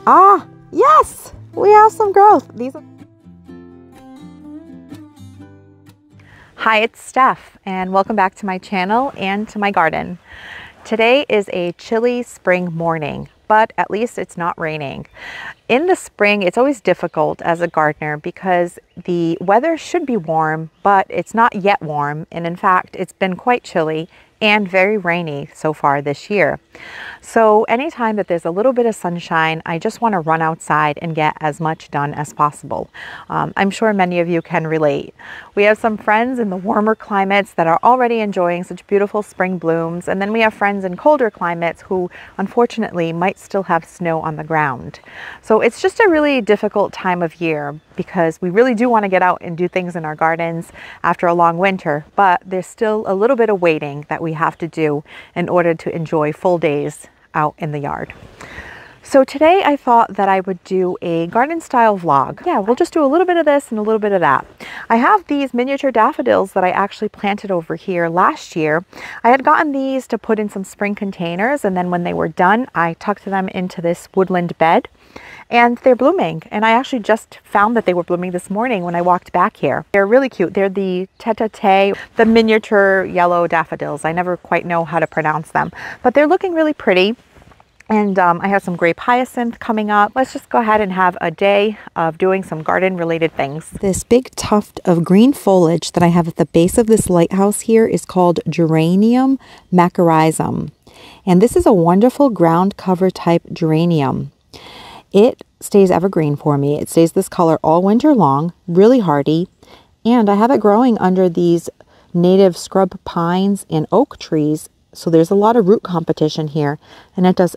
Ah, yes, we have some growth. Hi, it's Steph, and welcome back to my channel and to my garden. Today is a chilly spring morning, but at least it's not raining. In the spring, it's always difficult as a gardener because the weather should be warm, but it's not yet warm. And in fact, it's been quite chilly and very rainy so far this year. So anytime that there's a little bit of sunshine, I just want to run outside and get as much done as possible. I'm sure many of you can relate. We have some friends in the warmer climates that are already enjoying such beautiful spring blooms, and then we have friends in colder climates who unfortunately might still have snow on the ground. So it's just a really difficult time of year because we really do want to get out and do things in our gardens after a long winter, but there's still a little bit of waiting that we have to do in order to enjoy full days out in the yard. So today I thought that I would do a garden style vlog. Yeah, we'll just do a little bit of this and a little bit of that. I have these miniature daffodils that I actually planted over here last year. I had gotten these to put in some spring containers, and then when they were done, I tucked them into this woodland bed. And they're blooming, and I actually just found that they were blooming this morning when I walked back here. They're really cute. They're the tete, the miniature yellow daffodils. I never quite know how to pronounce them, but they're looking really pretty. And I have some grape hyacinth coming up. Let's just go ahead and have a day of doing some garden related things. This big tuft of green foliage that I have at the base of this lighthouse here is called geranium macrorrhizum. And this is a wonderful ground cover type geranium. It stays evergreen for me. It stays this color all winter long, really hardy, and I have it growing under these native scrub pines and oak trees, so there's a lot of root competition here, and it does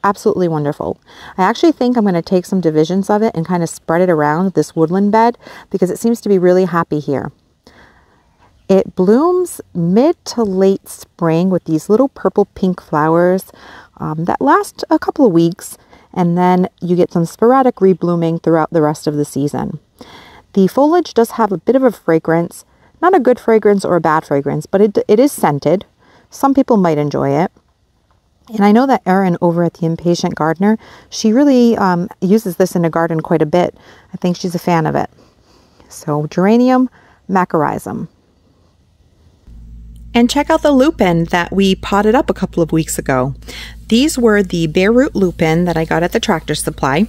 absolutely wonderful. I actually think I'm going to take some divisions of it and kind of spread it around this woodland bed because it seems to be really happy here. It blooms mid to late spring with these little purple pink flowers that last a couple of weeks, and then you get some sporadic reblooming throughout the rest of the season. The foliage does have a bit of a fragrance, not a good fragrance or a bad fragrance, but it is scented. Some people might enjoy it. And I know that Erin over at The Impatient Gardener, she really uses this in a garden quite a bit. I think she's a fan of it. So geranium macrorrhizum. And check out the lupine that we potted up a couple of weeks ago. These were the bareroot lupine that I got at the Tractor Supply,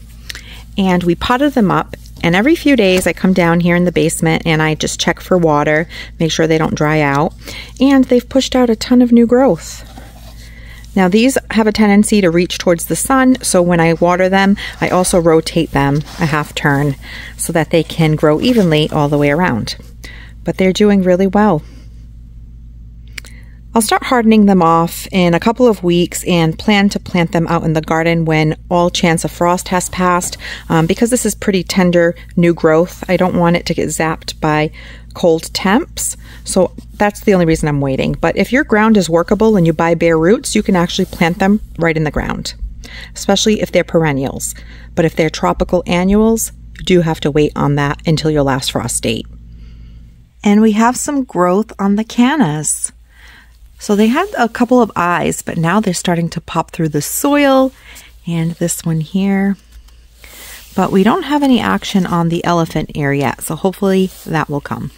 and we potted them up, and every few days I come down here in the basement and I just check for water, make sure they don't dry out, and they've pushed out a ton of new growth. Now these have a tendency to reach towards the sun, so when I water them, I also rotate them a half turn so that they can grow evenly all the way around. But they're doing really well. I'll start hardening them off in a couple of weeks and plan to plant them out in the garden when all chance of frost has passed. Because this is pretty tender new growth, I don't want it to get zapped by cold temps. So that's the only reason I'm waiting. But if your ground is workable and you buy bare roots, you can actually plant them right in the ground, especially if they're perennials. But if they're tropical annuals, you do have to wait on that until your last frost date. And we have some growth on the cannas. So they had a couple of eyes, but now they're starting to pop through the soil, and this one here. But we don't have any action on the elephant ear yet, so hopefully that will come.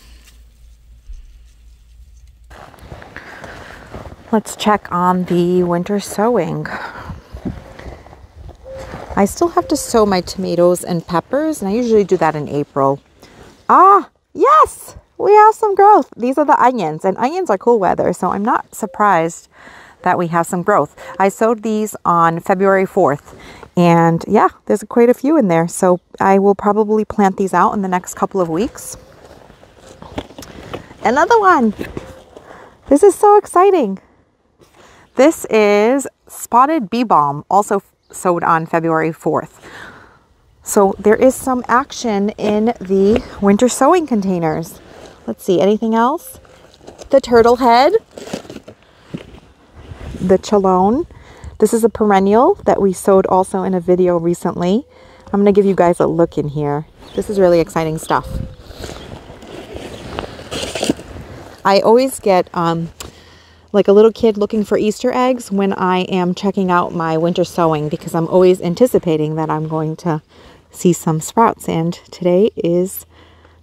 Let's check on the winter sowing. I still have to sow my tomatoes and peppers, and I usually do that in April. Ah, yes! We have some growth. These are the onions, and onions are cool weather, so I'm not surprised that we have some growth. I sowed these on February 4th, and yeah, there's quite a few in there, so I will probably plant these out in the next couple of weeks. Another one. This is so exciting. This is spotted bee balm, also sowed on February 4th. So there is some action in the winter sowing containers. Let's see, anything else? The turtle head, the chalone. This is a perennial that we sowed also in a video recently. I'm going to give you guys a look in here. This is really exciting stuff. I always get like a little kid looking for Easter eggs when I am checking out my winter sowing, because I'm always anticipating that I'm going to see some sprouts. And today is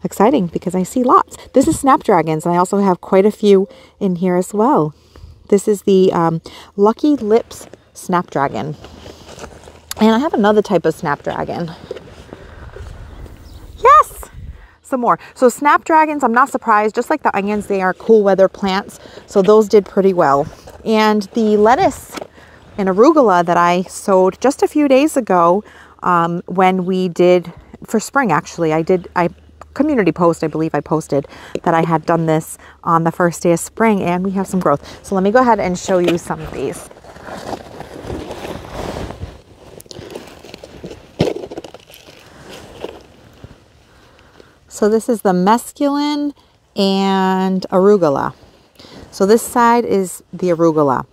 exciting because I see lots. This is snapdragons, and I also have quite a few in here as well. This is the Lucky Lips snapdragon. And I have another type of snapdragon. Yes! Some more. So snapdragons, I'm not surprised. Just like the onions, they are cool weather plants. So those did pretty well. And the lettuce and arugula that I sowed just a few days ago, when we did, for spring actually, I community post, I believe I posted that I had done this on the first day of spring, and we have some growth. So let me go ahead and show you some of these. So this is the mesclun and arugula. So this side is the arugula.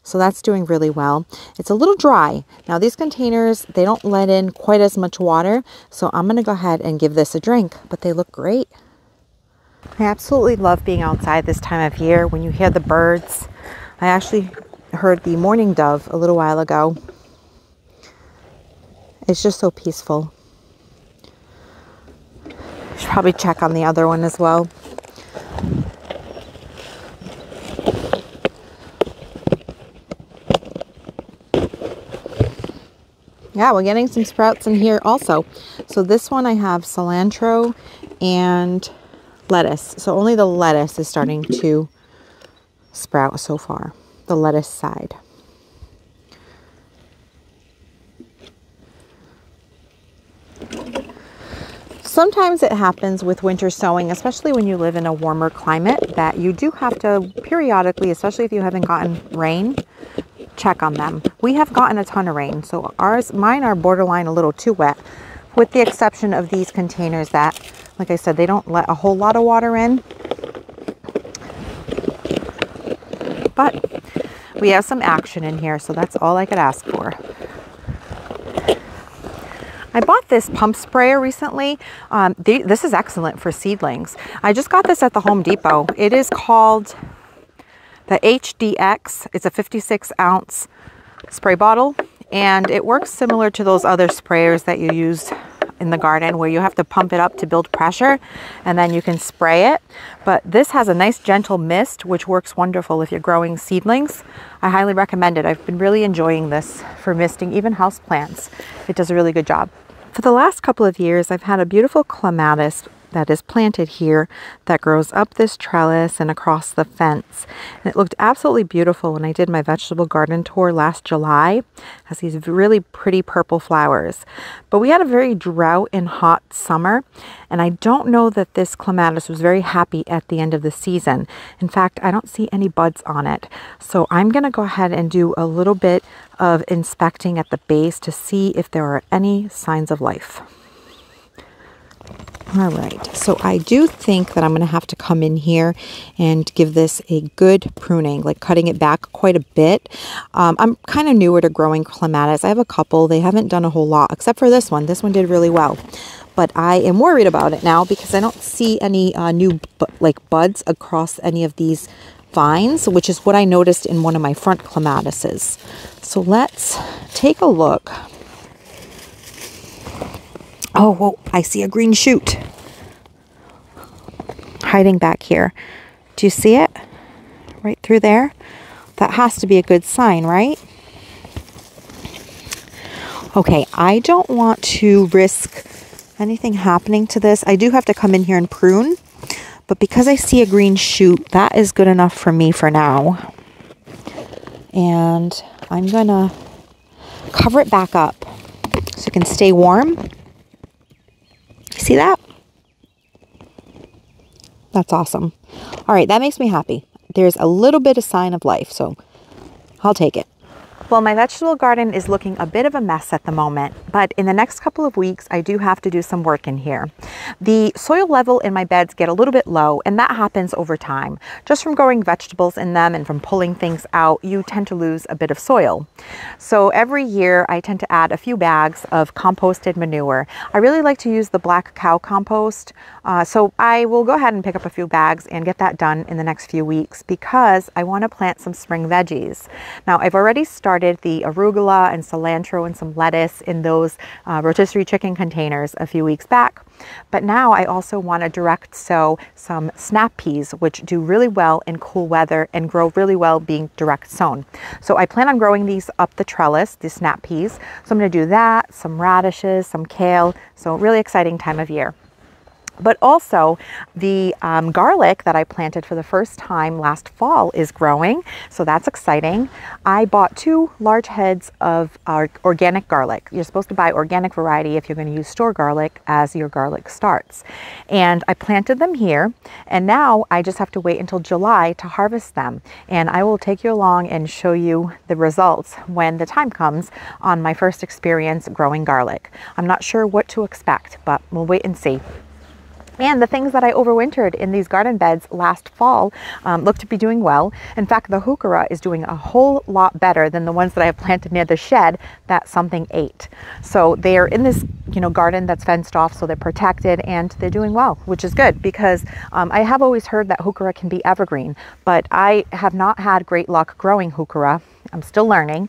So that's doing really well. It's a little dry. Now these containers, they don't let in quite as much water. So I'm going to go ahead and give this a drink, but they look great. I absolutely love being outside this time of year when you hear the birds. I actually heard the mourning dove a little while ago. It's just so peaceful. Should probably check on the other one as well. Yeah, we're getting some sprouts in here also. So this one I have cilantro and lettuce. So only the lettuce is starting to sprout so far, the lettuce side. Sometimes it happens with winter sowing, especially when you live in a warmer climate, that you do have to periodically, especially if you haven't gotten rain, check on them. We have gotten a ton of rain, so mine are borderline a little too wet, with the exception of these containers that, like I said, they don't let a whole lot of water in. But we have some action in here, so that's all I could ask for. I bought this pump sprayer recently. This is excellent for seedlings. I just got this at the Home Depot. It is called the HDX. It's a 56-ounce spray bottle, and it works similar to those other sprayers that you use in the garden where you have to pump it up to build pressure and then you can spray it. But this has a nice gentle mist, which works wonderful if you're growing seedlings. I highly recommend it. I've been really enjoying this for misting even house plants. It does a really good job. For the last couple of years, I've had a beautiful clematis that is planted here that grows up this trellis and across the fence. And it looked absolutely beautiful when I did my vegetable garden tour last July. It has these really pretty purple flowers. But we had a very drought and hot summer, and I don't know that this clematis was very happy at the end of the season. In fact, I don't see any buds on it. So I'm going to go ahead and do a little bit of inspecting at the base to see if there are any signs of life. All right, so I do think that I'm going to have to come in here and give this a good pruning, like cutting it back quite a bit. I'm kind of newer to growing clematis. I have a couple. They haven't done a whole lot, except for this one. This one did really well. But I am worried about it now because I don't see any new buds across any of these vines, which is what I noticed in one of my front clematises. So let's take a look. Oh, whoa, I see a green shoot hiding back here. Do you see it? Right through there? That has to be a good sign, right? Okay, I don't want to risk anything happening to this. I do have to come in here and prune, but because I see a green shoot, that is good enough for me for now. And I'm gonna cover it back up so it can stay warm. See that? That's awesome. All right, that makes me happy. There's a little bit of sign of life, so I'll take it. Well, my vegetable garden is looking a bit of a mess at the moment, but in the next couple of weeks, I do have to do some work in here. The soil level in my beds get a little bit low, and that happens over time. Just from growing vegetables in them and from pulling things out, you tend to lose a bit of soil. So every year, I tend to add a few bags of composted manure. I really like to use the black cow compost, so I will go ahead and pick up a few bags and get that done in the next few weeks because I want to plant some spring veggies. Now, I've already started the arugula and cilantro and some lettuce in those rotisserie chicken containers a few weeks back. But now I also want to direct sow some snap peas, which do really well in cool weather and grow really well being direct sown. So I plan on growing these up the trellis, the snap peas. So I'm going to do that, some radishes, some kale. So really exciting time of year. But also the garlic that I planted for the first time last fall is growing, so that's exciting. I bought 2 large heads of our organic garlic. You're supposed to buy organic variety if you're going to use store garlic as your garlic starts. And I planted them here, and now I just have to wait until July to harvest them. And I will take you along and show you the results when the time comes on my first experience growing garlic. I'm not sure what to expect, but we'll wait and see. And the things that I overwintered in these garden beds last fall look to be doing well. In fact, the heuchera is doing a whole lot better than the ones that I have planted near the shed that something ate. So they are in this, garden that's fenced off, so they're protected and they're doing well, which is good because I have always heard that heuchera can be evergreen, but I have not had great luck growing heuchera. I'm still learning.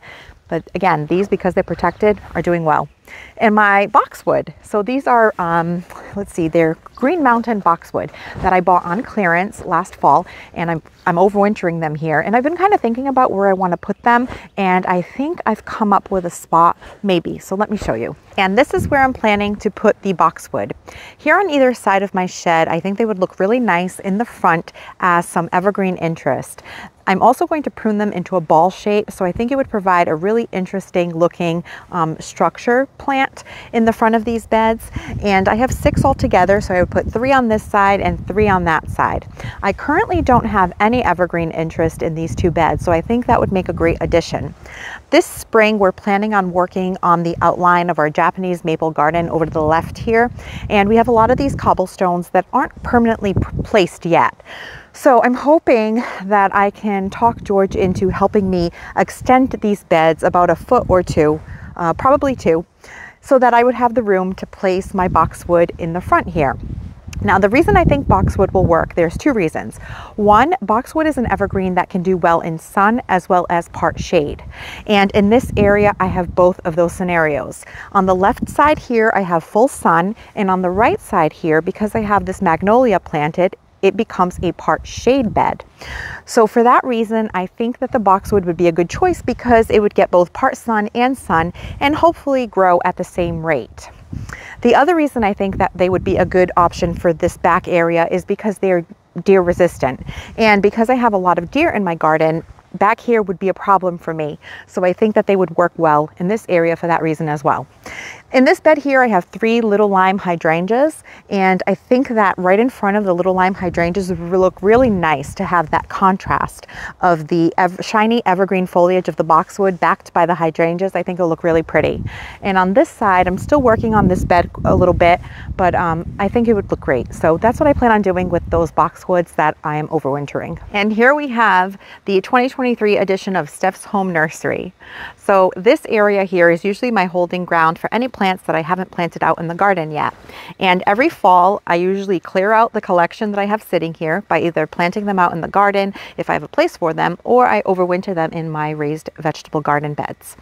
But again, these, because they're protected, are doing well. And my boxwood, so these are, they're Green Mountain boxwood that I bought on clearance last fall, and I'm overwintering them here. And I've been kind of thinking about where I want to put them, and I think I've come up with a spot, maybe. So let me show you. And this is where I'm planning to put the boxwood. Here on either side of my shed, I think they would look really nice in the front as some evergreen interest. I'm also going to prune them into a ball shape, so I think it would provide a really interesting looking structure plant in the front of these beds. And I have 6 altogether, so I would put 3 on this side and 3 on that side. I currently don't have any evergreen interest in these 2 beds, so I think that would make a great addition. This spring, we're planning on working on the outline of our Japanese maple garden over to the left here, and we have a lot of these cobblestones that aren't permanently placed yet. So I'm hoping that I can talk George into helping me extend these beds about a foot or 2, probably 2, so that I would have the room to place my boxwood in the front here. Now, the reason I think boxwood will work, there's 2 reasons. One, boxwood is an evergreen that can do well in sun as well as part shade. And in this area, I have both of those scenarios. On the left side here, I have full sun, and on the right side here, because I have this magnolia planted, it becomes a part shade bed. So for that reason, I think that the boxwood would be a good choice because it would get both part sun and hopefully grow at the same rate. The other reason I think that they would be a good option for this back area is because they're deer resistant. And because I have a lot of deer in my garden, back here would be a problem for me. So I think that they would work well in this area for that reason as well. In this bed here, I have 3 little lime hydrangeas, and I think that right in front of the little lime hydrangeas would look really nice to have that contrast of the shiny evergreen foliage of the boxwood backed by the hydrangeas. I think it'll look really pretty. And on this side, I'm still working on this bed a little bit, but I think it would look great. So that's what I plan on doing with those boxwoods that I am overwintering. And here we have the 2023 edition of Steph's Home Nursery. So this area here is usually my holding ground for any plants that I haven't planted out in the garden yet. And every fall, I usually clear out the collection that I have sitting here by either planting them out in the garden if I have a place for them, or I overwinter them in my raised vegetable garden beds.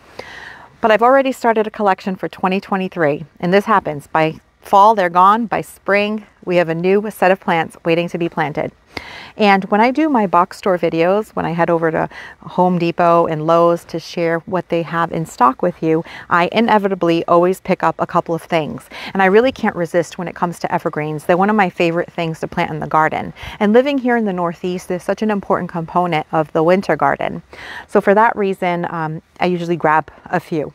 But I've already started a collection for 2023, and this happens. By fall, they're gone. By spring, we have a new set of plants waiting to be planted. And when I do my box store videos, when I head over to Home Depot and Lowe's to share what they have in stock with you, I inevitably always pick up a couple of things. And I really can't resist when it comes to evergreens. They're one of my favorite things to plant in the garden. And living here in the Northeast is such an important component of the winter garden. So for that reason, I usually grab a few.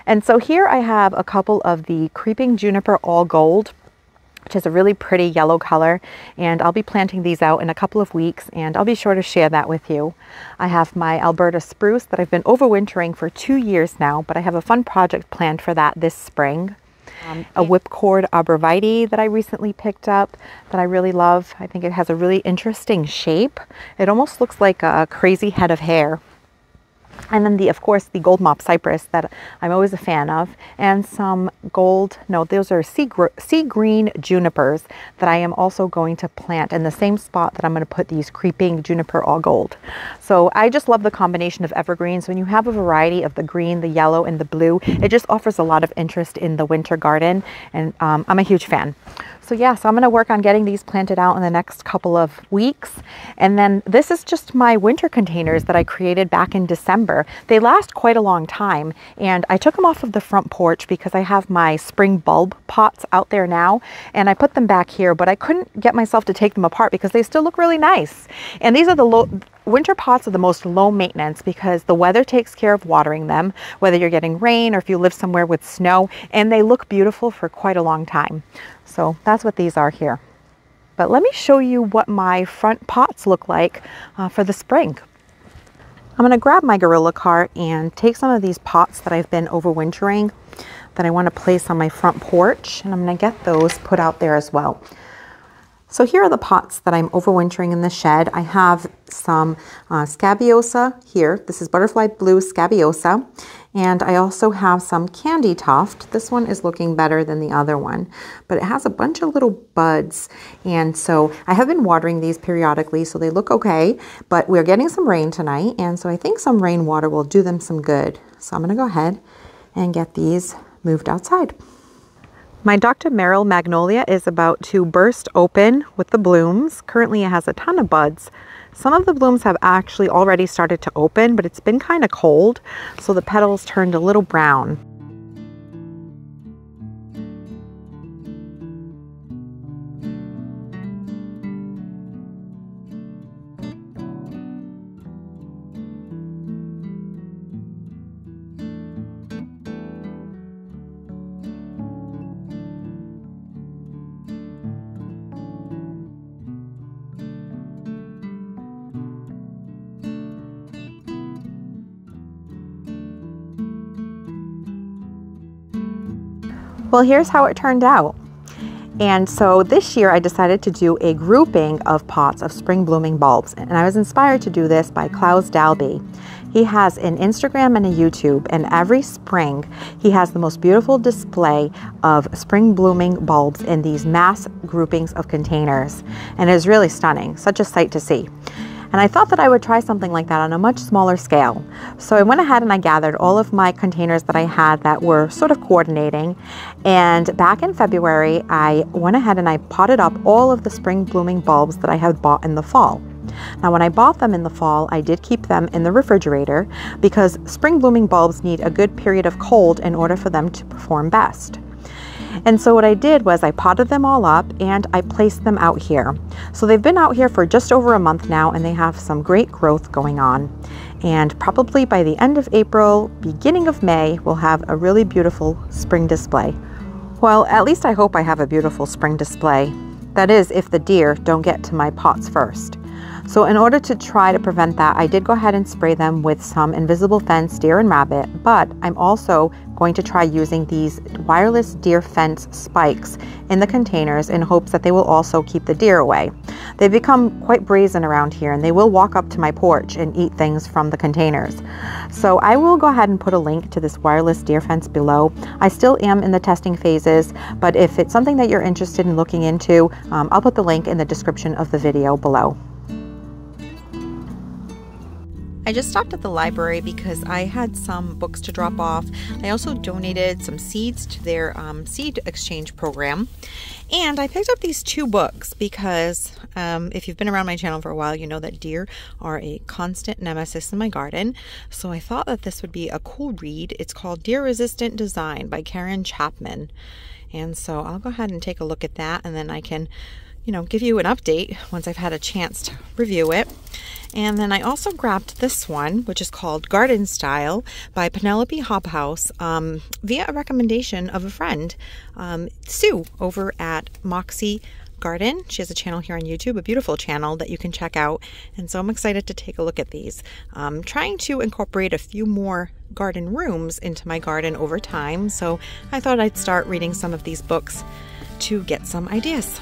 And so here I have a couple of the creeping juniper all gold which is a really pretty yellow color, and I'll be planting these out in a couple of weeks, and I'll be sure to share that with you. I have my Alberta spruce that I've been overwintering for 2 years now, but I have a fun project planned for that this spring. A whipcord arborvitae that I recently picked up that I really love. I think it has a really interesting shape. It almost looks like a crazy head of hair. And then of course, the gold mop cypress that I'm always a fan of, and some those are sea green junipers that I am also going to plant in the same spot that I'm going to put these creeping juniper all gold. So I just love the combination of evergreens. When you have a variety of the green, the yellow, and the blue, it just offers a lot of interest in the winter garden, and I'm a huge fan. So yeah, so I'm going to work on getting these planted out in the next couple of weeks. And then this is just my winter containers that I created back in December. They last quite a long time, and I took them off of the front porch because I have my spring bulb pots out there now, and I put them back here, but I couldn't get myself to take them apart because they still look really nice. And these are the winter pots are the most low maintenance because the weather takes care of watering them, whether you're getting rain or if you live somewhere with snow, and they look beautiful for quite a long time. So that's what these are here. But let me show you what my front pots look like for the spring. I'm going to grab my Gorilla Cart and take some of these pots that I've been overwintering that I want to place on my front porch, and I'm going to get those put out there as well. So here are the pots that I'm overwintering in the shed. I have some scabiosa here. This is butterfly blue scabiosa. And I also have some candy tuft. This one is looking better than the other one, but it has a bunch of little buds. And so I have been watering these periodically, so they look okay, but we're getting some rain tonight. And so I think some rainwater will do them some good. So I'm gonna go ahead and get these moved outside. My Dr. Merrill magnolia is about to burst open with the blooms. Currently it has a ton of buds. Some of the blooms have actually already started to open, but it's been kind of cold, so the petals turned a little brown. Well, here's how it turned out. And so this year I decided to do a grouping of pots of spring blooming bulbs. And I was inspired to do this by Klaus Dalby. He has an Instagram and a YouTube, and every spring he has the most beautiful display of spring blooming bulbs in these mass groupings of containers. And it is really stunning, such a sight to see. And I thought that I would try something like that on a much smaller scale. So I went ahead and I gathered all of my containers that I had that were sort of coordinating. And back in February, I went ahead and I potted up all of the spring blooming bulbs that I had bought in the fall. Now, when I bought them in the fall, I did keep them in the refrigerator because spring blooming bulbs need a good period of cold in order for them to perform best. And so what I did was I potted them all up and I placed them out here. So they've been out here for just over a month now, and they have some great growth going on. And probably by the end of April, beginning of May, we'll have a really beautiful spring display. Well, at least I hope I have a beautiful spring display. That is, if the deer don't get to my pots first. So in order to try to prevent that, I did go ahead and spray them with some invisible fence deer and rabbit, but I'm also going to try using these wireless deer fence spikes in the containers in hopes that they will also keep the deer away. They've become quite brazen around here, and they will walk up to my porch and eat things from the containers. So I will go ahead and put a link to this wireless deer fence below. I still am in the testing phases, but if it's something that you're interested in looking into, I'll put the link in the description of the video below. I just stopped at the library because I had some books to drop off. I also donated some seeds to their seed exchange program. And I picked up these 2 books because if you've been around my channel for a while, you know that deer are a constant nemesis in my garden. So I thought that this would be a cool read. It's called Deer Resistant Design by Karen Chapman. And so I'll go ahead and take a look at that, and then I can give you an update once I've had a chance to review it. And then I also grabbed this one, which is called Garden Style by Penelope Hobhouse, via a recommendation of a friend, Sue, over at Moxie Garden. She has a channel here on YouTube, a beautiful channel that you can check out. And so I'm excited to take a look at these. I'm trying to incorporate a few more garden rooms into my garden over time. So I thought I'd start reading some of these books to get some ideas.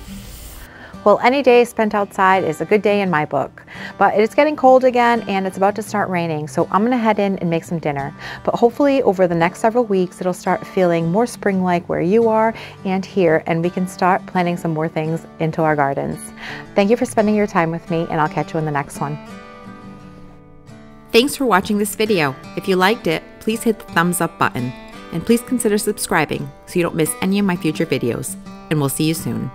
Well, any day spent outside is a good day in my book, but it's getting cold again and it's about to start raining, so I'm gonna head in and make some dinner. But hopefully over the next several weeks, it'll start feeling more spring-like where you are and here, and we can start planting some more things into our gardens. Thank you for spending your time with me, and I'll catch you in the next one. Thanks for watching this video. If you liked it, please hit the thumbs up button, and please consider subscribing so you don't miss any of my future videos, and we'll see you soon.